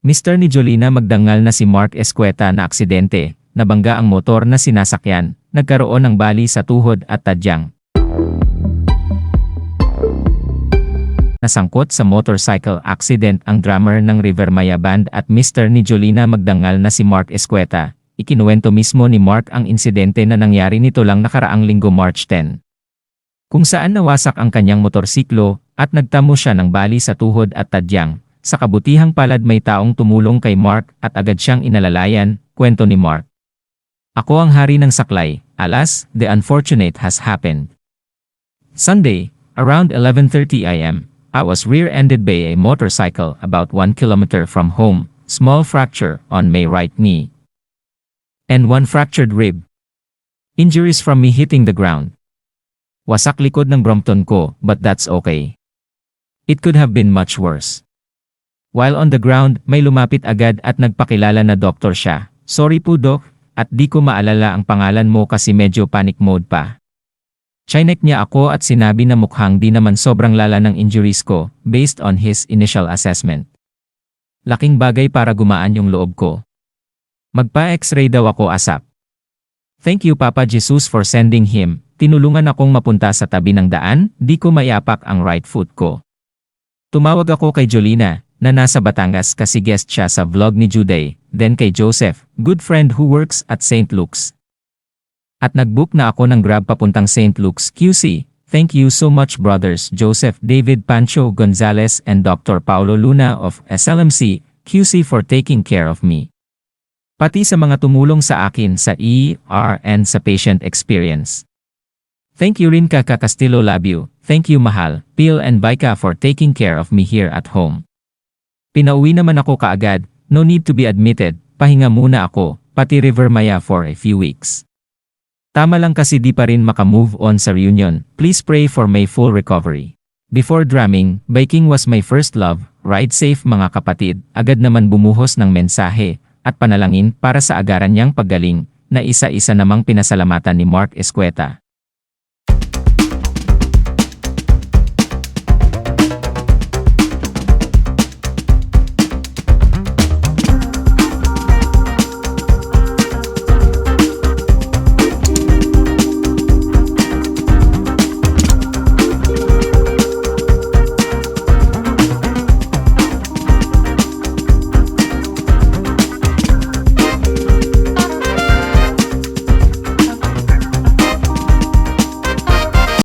Mister ni Jolina magdangal na si Mark Escueta na aksidente, nabangga ang motor na sinasakyan, nagkaroon ng bali sa tuhod at tadyang. Nasangkot sa motorcycle accident ang drummer ng River Maya Band at Mister ni Jolina magdangal na si Mark Escueta. Ikinuwento mismo ni Mark ang insidente na nangyari nito lang nakaraang linggo March 10. Kung saan nawasak ang kanyang motorsiklo at nagtamo siya ng bali sa tuhod at tadyang. Sa kabutihang palad may taong tumulong kay Mark at agad siyang inalalayan, kwento ni Mark. Ako ang hari ng saklay, alas, the unfortunate has happened. Sunday, around 11:30 a.m., I was rear-ended by a motorcycle about 1 kilometer from home, small fracture on my right knee. And one fractured rib. Injuries from me hitting the ground. Wasak likod ng Brompton ko, but that's okay. It could have been much worse. While on the ground, may lumapit agad at nagpakilala na doktor siya. Sorry po doc, at di ko maalala ang pangalan mo kasi medyo panic mode pa. Chinek niya ako at sinabi na mukhang di naman sobrang lala ng injuries ko, based on his initial assessment. Laking bagay para gumaan yung loob ko. Magpa-x-ray daw ako ASAP. Thank you Papa Jesus for sending him. Tinulungan akong mapunta sa tabi ng daan, di ko maiapak ang right foot ko. Tumawag ako kay Jolina, na nasa Batangas kasi guest siya sa vlog ni Juday, then kay Joseph, good friend who works at St. Luke's. At nagbook na ako ng Grab papuntang St. Luke's QC. Thank you so much brothers Joseph David Pancho Gonzalez and Dr. Paulo Luna of SLMC QC for taking care of me. Pati sa mga tumulong sa akin sa ER and sa patient experience. Thank you rin Kaka Castillo Labio, thank you Mahal, Pil and Baika for taking care of me here at home. Pinauwi naman ako kaagad, no need to be admitted, pahinga muna ako, pati River Maya for a few weeks. Tama lang kasi di pa rin makamove on sa reunion, please pray for my full recovery. Before drumming, biking was my first love, ride safe mga kapatid, agad naman bumuhos ng mensahe, at panalangin para sa agaran niyang paggaling, na isa-isa namang pinasalamatan ni Mark Escueta.